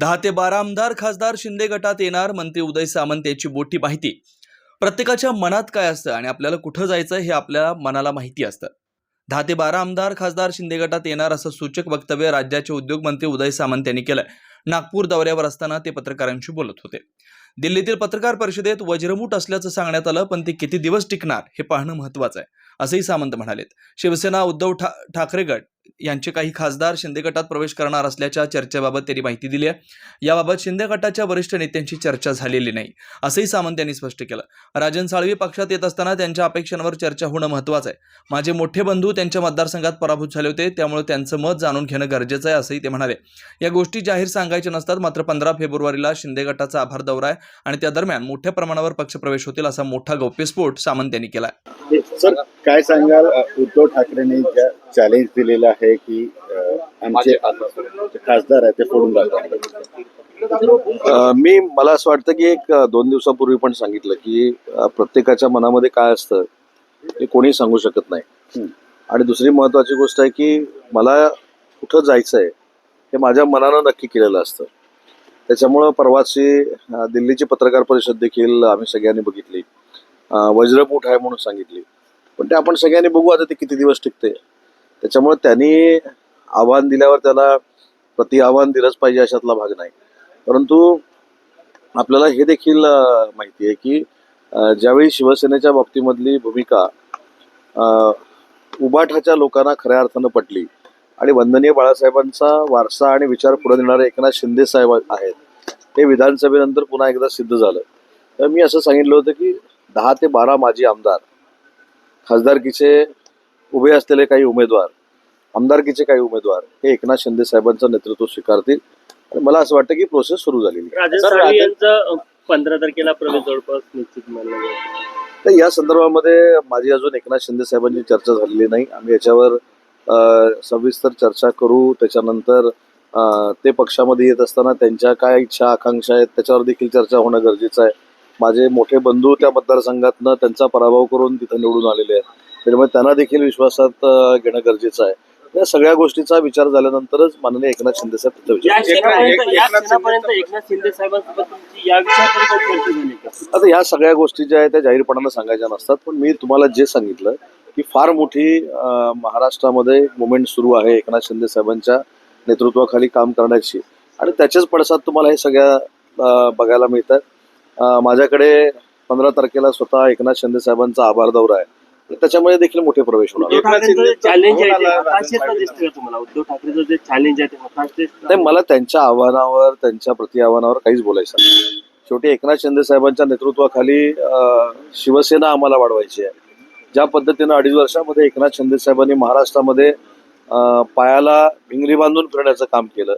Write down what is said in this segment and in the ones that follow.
10 ते 12 आमदार खासदार शिंदे गटात येणार, मंत्री उदय सामंत यांची मोठी माहिती। प्रत्येकाच्या मनात काय असतं आणि आपल्याला कुठं जायचं हे आपल्या मनाला माहिती असतं। 10 ते 12 आमदार खासदार शिंदे गटात येणार असं सूचक वक्तव्य राज्याचे उद्योग मंत्री उदय सामंत यांनी केलंय। नागपूर दौऱ्यावर असताना ते पत्रकारांशी बोलत होते। दिल्लीतील पत्रकार परिषदेत वज्रमूठ असल्याचं सांगण्यात आलं, पण ते किती दिवस टिकणार हे पाहणं महत्त्वाचं आहे, असंही सामंत म्हणालेत। शिवसेना उद्धव ठाकरे गट यांचे काही खासदार शिंदे गटात प्रवेश करणार असल्याच्या चर्चेबाबत त्यांनी माहिती दिली आहे। याबाबत शिंदे गटाच्या वरिष्ठ नेत्यांची चर्चा झालेली नाही, असंही सामंत यांनी स्पष्ट केलं। राजन साळवी पक्षात येत असताना त्यांच्या अपेक्षांवर चर्चा होणं महत्त्वाचं आहे। माझे मोठे बंधू त्यांच्या मतदारसंघात पराभूत झाले होते, त्यामुळे त्यांचं मत जाणून घेणं गरजेचं आहे, असंही ते म्हणाले। या गोष्टी जाहीर सांगायच्या नसतात, मात्र 15 फेब्रुवारीला शिंदे गटाचा आभार दौरा आहे आणि त्या दरम्यान मोठ्या प्रमाणावर पक्षप्रवेश होतील, असा मोठा गौप्यस्फोट सामंत यांनी केला। सर, काय सांगाल, उद्धव ठाकरेंनी चॅलेंज दिलेलं आहे की आमचे खासदार आहे ते फोडून टाकतात। मला असं वाटतं की 1-2 दिवसापूर्वी पण सांगितलं की प्रत्येकाच्या मनामध्ये काय असतं हे कोणी सांगू शकत नाही। आणि दुसरी महत्वाची गोष्ट आहे की मला कुठं जायचं आहे हे माझ्या मनानं नक्की केलेलं असतं। त्याच्यामुळं परवाची दिल्लीची पत्रकार परिषद देखील आम्ही सगळ्यांनी बघितली, वज्रमूठ आहे म्हणून सांगितली, पण ते आपण सगळ्यांनी बघू आता ते किती दिवस टिकते। त्याच्यामुळे त्यांनी आव्हान दिल्यावर त्याला प्रति आव्हान दिलंच पाहिजे अशातला भाग नाही। परंतु आपल्याला हे देखील माहिती आहे की ज्यावेळी शिवसेनेच्या बाबतीमधली भूमिका उबाठाच्या लोकांना खऱ्या अर्थानं पटली आणि वंदनीय बाळासाहेबांचा वारसा आणि विचार पुढे नेणारे एकनाथ शिंदे साहेब आहेत, ते विधानसभेनंतर पुन्हा एकदा सिद्ध झालं। तर मी असं सांगितलं होतं की 10 ते 12 माजी आमदार, खासदारकीचे उभे असलेले काही उमेदवार, आमदारकीचे काही उमेदवार हे एकनाथ शिंदे साहेबांचं नेतृत्व स्वीकारतील आणि मला असं वाटतं की प्रोसेस सुरू झालेली आहे। राजन साळवी यांचा 15 तारखेला प्रवेश जवळपास निश्चित मानला जातो। तर या संदर्भामध्ये माझी अजून एकनाथ शिंदे साहेबांची चर्चा झालेली नाही। आम्ही याच्यावर सविस्तर चर्चा करू। त्याच्यानंतर ते पक्षामध्ये येत असताना त्यांच्या काय इच्छा आकांक्षा आहेत त्याच्यावर देखील चर्चा होणं गरजेचं आहे। माझे मोठे बंधू त्या मतदारसंघातनं त्यांचा पराभव करून तिथं निवडून आलेले आहेत, त्यामुळे त्यांना देखील विश्वासात घेणं गरजेचं आहे। या सगळ्या गोष्टीचा विचार झाल्यानंतरच माननीय एकनाथ शिंदे साहेब आता ह्या सगळ्या गोष्टी ज्या आहेत त्या जाहीरपणानं सांगायच्या नसतात, पण मी तुम्हाला जे सांगितलं की फार मोठी महाराष्ट्रामध्ये मुवमेंट सुरू आहे एकनाथ शिंदे साहेबांच्या नेतृत्वाखाली काम करण्याची, आणि त्याचेच पडसाद तुम्हाला हे सगळ्या बघायला मिळतात। माझ्याकडे 15 तारखेला स्वतः एकनाथ शिंदे साहेबांचा आभार दौरा आहे, त्याच्यामध्ये देखील मोठे प्रवेश होणार। नाही, मला त्यांच्या आव्हानावर त्यांच्या प्रति आव्हानावर काहीच बोलायचं नाही। शेवटी एकनाथ शिंदे साहेबांच्या नेतृत्वाखाली शिवसेना आम्हाला वाढवायची आहे। ज्या पद्धतीनं 2.5 वर्षामध्ये एकनाथ शिंदे साहेबांनी महाराष्ट्रामध्ये पायाला भिंगरी बांधून फिरण्याचं काम केलं,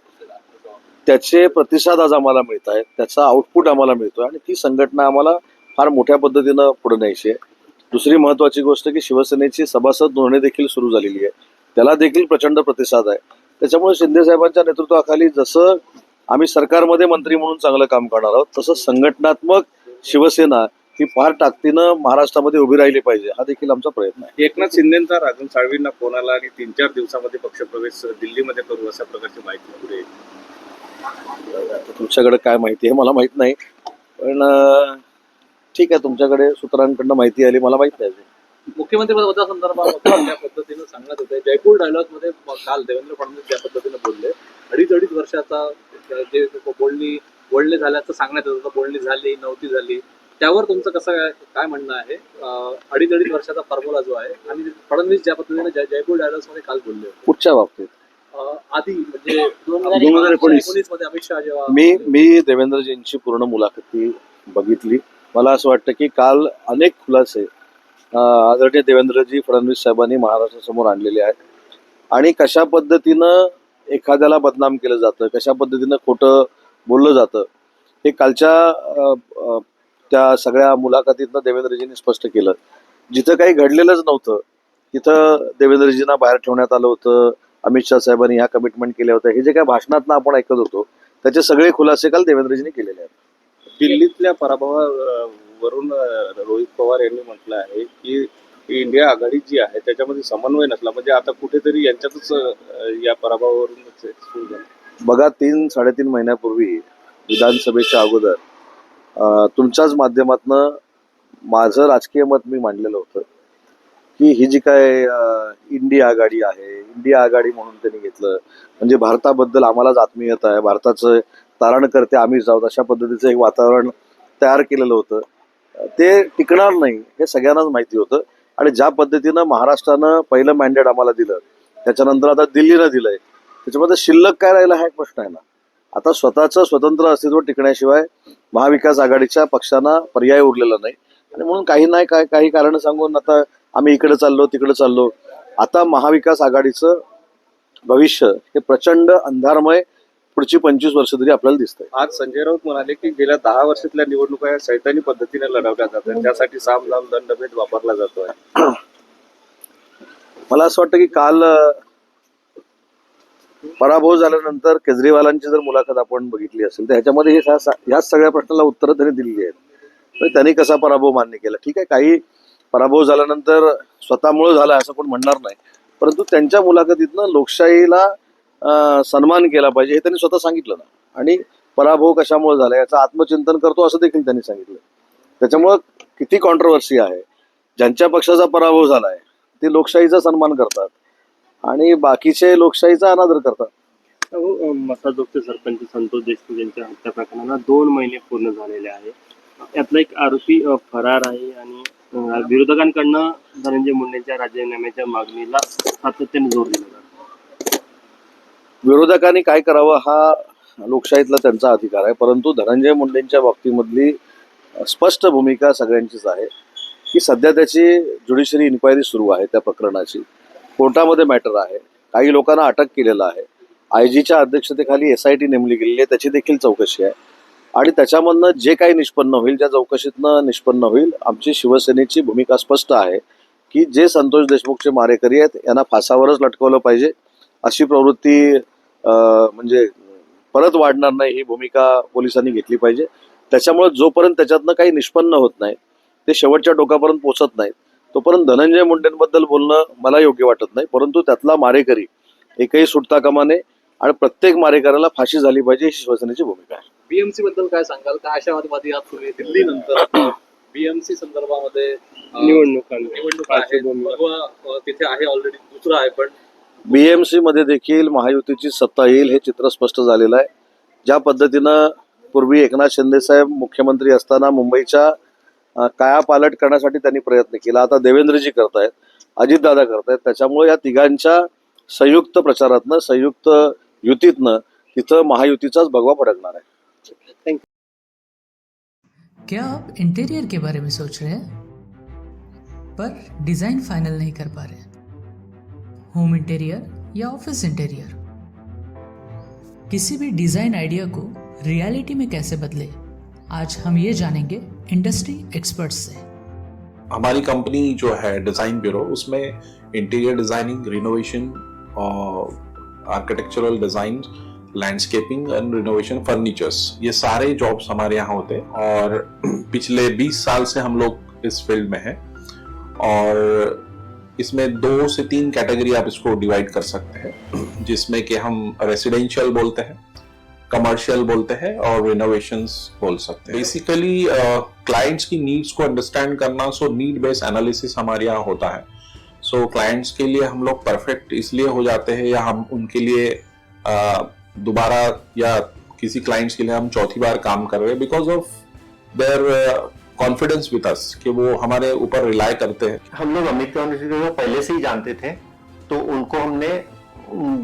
त्याचे प्रतिसाद आज आम्हाला मिळत आहेत, त्याचा आउटपुट आम्हाला मिळतोय आणि ती संघटना आम्हाला फार मोठ्या पद्धतीनं पुढे न्यायची आहे। दुसरी महत्वाची गोष्ट की शिवसेनेची सभासद नोंदणी देखील सुरू झालेली आहे, त्याला देखील प्रचंड प्रतिसाद आहे। त्याच्यामुळे शिंदे साहेबांच्या नेतृत्वाखाली जसं आम्ही सरकारमध्ये मंत्री म्हणून चांगलं काम करणार आहोत, तसं संघटनात्मक शिवसेना ही फार ताकदीनं महाराष्ट्रामध्ये उभी राहिली पाहिजे, हा देखील आमचा प्रयत्न आहे। एकनाथ शिंदेंचा राजन साळवींना फोन आला आणि 3-4 दिवसामध्ये पक्षप्रवेश दिल्लीमध्ये करू अशा प्रकारची माहिती पुढे। तुमच्याकडे काय माहिती आहे मला माहित नाही, पण ठीक आहे, तुमच्याकडे सूत्रांकडनं माहिती आली, मला माहित नाही। मुख्यमंत्री पदासंदर्भात त्या पद्धतीनं सांगत होते। जयपूर डायलॉग मध्ये काल देवेंद्र फडणवीस ज्या पद्धतीने बोलले, 2.5 वर्षाचा जे बोलणे झाल्याचं सांगण्यात येत होतं, बोलणी झाली नव्हती झाली, त्यावर तुमचं कसं काय म्हणणं आहे? 2.5 वर्षाचा फॉर्म्युला जो आहे आणि फडणवीस ज्या पद्धतीने जयपूर डायलॉग्स मध्ये काल बोलले, कुठच्या बाबतीत? आधी म्हणजे 2019 मध्ये अमित शहा जेव्हा मी देवेंद्रजींची पूर्ण मुलाखती बघितली। मला असं वाटतं की काल अनेक खुलासे आदरणीय देवेंद्रजी फडणवीस साहेबांनी महाराष्ट्रासमोर आणलेले आहेत आणि कशा पद्धतीनं एखाद्याला बदनाम केलं जातं, कशा पद्धतीनं खोटं बोललं जातं, हे कालच्या त्या सगळ्या मुलाखतीतनं देवेंद्रजींनी स्पष्ट केलं। जिथं काही घडलेलंच नव्हतं तिथं देवेंद्रजींना बाहेर ठेवण्यात आलं होतं, अमित शहा साहेबांनी ह्या कमिटमेंट केल्या होत्या, हे जे काही भाषणातनं आपण ऐकत होतो त्याचे सगळे खुलासे काल देवेंद्रजींनी केलेले आहेत। दिल्लीतल्या पराभवावरून रोहित पवार यांनी म्हटलं आहे की इंडिया आघाडी जी आहे त्याच्यामध्ये समन्वय नसला, म्हणजे आता कुठेतरी यांच्यातच या पराभवावरून सुरू झालं। बघा 3-3.5 महिन्यापूर्वी विधानसभेच्या अगोदर तुमच्याच माध्यमातनं माझं राजकीय मत मी मांडलेलं होतं की ही जी काय इंडिया आघाडी आहे, इंडिया आघाडी म्हणून त्यांनी घेतलं म्हणजे भारताबद्दल आम्हालाच आत्मीयता आहे, भारताचं तारण करते आम्हीच आहोत, अशा पद्धतीचं एक वातावरण तयार केलेलं होतं. ते टिकणार नाही हे सगळ्यांनाच माहिती होतं. आणि ज्या पद्धतीनं महाराष्ट्रानं पहिलं मॅन्डेट आम्हाला दिलं, त्याच्यानंतर आता दिल्लीनं दिलंय, त्याच्यामध्ये शिल्लक काय राहिला हा एक प्रश्न आहे ना. आता स्वतःचं स्वतंत्र अस्तित्व टिकण्याशिवाय महाविकास आघाडीच्या पक्षांना पर्याय उरलेला नाही. आणि म्हणून काही कारण सांगून आता आम्ही इकडे चाललो तिकडे चाललो. आता महाविकास आघाडीचं भविष्य हे प्रचंड अंधारमय पुढची 25 वर्ष तरी आपल्याला दिसतंय. आज संजय राऊत म्हणाले की गेल्या 10 वर्षातल्या निवडणुका या सैतानी पद्धतीने लढवल्या जातात, त्यासाठी साम दाम दंडभेद वापरला जातोय. मला असं वाटतं की काल पराभव झाल्यानंतर केजरीवालांची जर मुलाखत आपण बघितली असेल तर ह्याच्यामध्ये ह्याच सगळ्या प्रश्नाला उत्तरं त्यांनी दिलेली आहेत. तर त्यांनी कसा पराभव मान्य केला, ठीक आहे, काही पराभव झाल्यानंतर स्वतःमुळे झाला असं कोण म्हणणार नाही, परंतु त्यांच्या मुलाखतीतनं लोकशाहीला सन्मान केला पाहिजे हे त्यांनी स्वतः सांगितलं ना. आणि पराभव कशामुळे झाला याचं आत्मचिंतन करतो असं देखील त्यांनी सांगितलं. त्याच्यामुळं किती कॉन्ट्रोवर्सी आहे. ज्यांच्या पक्षाचा पराभव झालाय ते लोकशाहीचा सन्मान करतात आणि बाकीचे लोकशाहीचा अनादर करतात. मसाजोगचे सरपंच संतोष देशमुख यांच्या हत्या प्रकरणाला 2 महिने पूर्ण झालेले आहे. यातला एक आरोपी फरार आहे आणि विरोधकांकडनं धनंजय मुंडेंच्या राजीनाम्याच्या मागणीला सातत्याने जोर दिला जातो. विरोधकांनी काय करावं हा लोकशाहीतला त्यांचा अधिकार आहे, परंतु धनंजय मुंडेंच्या बाबतीमधली स्पष्ट भूमिका सगळ्यांचीच आहे की सध्या त्याची ज्युडिशरी इन्क्वायरी सुरू आहे. त्या प्रकरणाची कोर्टामध्ये मॅटर आहे. काही लोकांना अटक केलेलं आहे. आयजीच्या अध्यक्षतेखाली SIT नेमली गेलेली आहे, त्याची देखील चौकशी आहे. आणि त्याच्यामधनं जे काही निष्पन्न होईल, ज्या चौकशीतनं निष्पन्न होईल, आमची शिवसेनेची भूमिका स्पष्ट आहे की जे संतोष देशमुखचे मारेकरी आहेत यांना फासावरच लटकवलं पाहिजे. अशी प्रवृत्ती म्हणजे परत वाढणार नाही ही भूमिका पोलिसांनी घेतली पाहिजे. त्याच्यामुळे जोपर्यंत त्याच्यातनं काही निष्पन्न होत नाही, ते शेवटच्या टोकापर्यंत पोहोचत नाहीत, तोपर्यंत धनंजय मुंडेंबद्दल बोलणं मला योग्य वाटत नाही. परंतु त्यातला मारेकरी एकही सुटता कामा नये आणि प्रत्येक मारेकऱ्याला फाशी झाली पाहिजे ही शिवसेनेची भूमिका आहे. बीएमसी बद्दल काय सांगाल? काय आशावादी आज तुम्ही दिल्ली नंतर बीएमसी संदर्भामध्ये निवडणूक आहे, पर्व तिथे आहे, ऑलरेडी दुसरं आहे, पण BMC मध्ये देखील महायुतीची सत्ता येईल हे चित्र स्पष्ट झालेलं आहे. ज्या पद्धतीनं पूर्वी एकनाथ शिंदे साहेब मुख्यमंत्री असताना मुंबईच्या कायापालट करण्यासाठी त्यांनी प्रयत्न केला, आता देवेंद्रजी करतायत, अजितदादा करतायत. त्याच्यामुळे या तिघांच्या संयुक्त प्रचारातनं, संयुक्त युतीतनं तिथं महायुतीचाच भगवा फडकणार आहे. क्या आप इंटीरियर के बारे में सोच रहे हैं पर डिज़ाइन फाइनल नहीं कर पा रहे? होम इंटीरियर या ऑफिस इंटीरियर, किसी भी डिज़ाइन आइडिया को रियलिटी में कैसे बदले, आज हम ये जानेंगे इंडस्ट्री एक्सपर्ट्स से. हमारी कंपनी जो है डिज़ाइन ब्यूरो, उसमें interior designing, renovation, architectural design, landscaping end renovation, furnitures, ये सारे जॉब्स हमारे यहाँ होते हैं. और पिछले 20 साल से हम लोग इस फील्ड में हैं. और इसमें 2 से 3 कैटेगरी आप इसको डिवाइड कर सकते हैं, जिसमें कि हम रेसिडेंशियल बोलते हैं, कमर्शियल बोलते हैं और रिनोवेशंस बोल सकते हैं. बेसिकली क्लाइंट्स की नीड्स को अंडरस्टैंड करना, सो नीड बेस्ड एनालिसिस हमारे यहाँ होता है. सो क्लाइंट्स के लिए हम लोग परफेक्ट इसलिए हो जाते हैं या हम उनके लिए दोबारा या किसी क्लाइंट्स के लिए हम चौथी बार काम कर रहे हैं because of their confidence with us, कि वो हमारे ऊपर रिलाय करते हैं. हम लोग अमित यूनिवर्सिटी को पहले से ही जानते थे, तो उनको हमने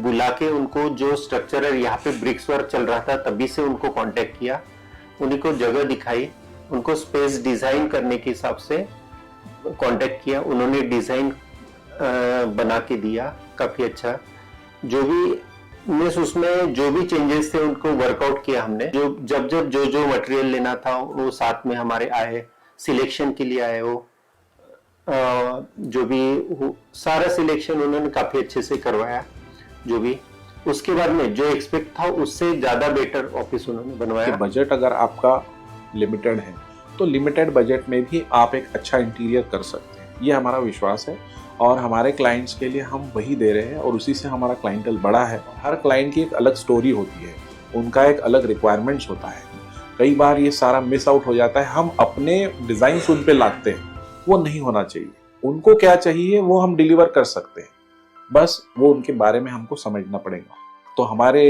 बुला के उनको जो स्ट्रक्चर है, यहाँ पे ब्रिक्स वर्क चल रहा था तभी से उनको कांटेक्ट किया, उन्हीं को जगह दिखाई, उनको स्पेस डिजाइन करने के हिसाब से कांटेक्ट किया, उन्होंने डिजाइन बना के दिया काफी अच्छा. जो भी उसमें जो भी चेंजेस थे उनको वर्कआउट किया हमने. जब जो मटेरियल लेना था वो साथ में हमारे आए, सिलेक्शन के लिए आए. वो जो भी सारा सिलेक्शन उन्होंने काफी अच्छे से करवाया. जो भी उसके बाद में जो एक्सपेक्ट था उससे ज्यादा बेटर ऑफिस उन्होंने बनवाया. बजट अगर आपका लिमिटेड है तो लिमिटेड बजट में भी आप एक अच्छा इंटीरियर कर सकते हैं, ये हमारा विश्वास है. और हमारे क्लाइंट्स के लिए हम वही दे रहे हैं और उसी से हमारा क्लाइंटल बड़ा है। हर क्लाइंट की एक अलग स्टोरी होती है, उनका एक अलग रिक्वायरमेंट्स होता है। कई बार ये सारा मिस आउट हो जाता है, हम अपने डिज़ाइंस उन पे लादते हैं, वो नहीं होना चाहिए। उनको क्या चाहिए वो हम डिलीवर कर सकते हैं, बस वो उनके बारे में हमको समझना पड़ेगा। तो हमारे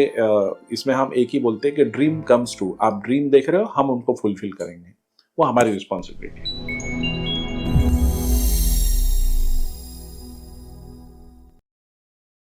इसमें हम एक ही बोलते हैं कि ड्रीम कम्स ट्रू। आप ड्रीम देख रहे हो, हम उनको फुलफिल करेंगे, वो हमारी रिस्पॉन्सिबिलिटी है।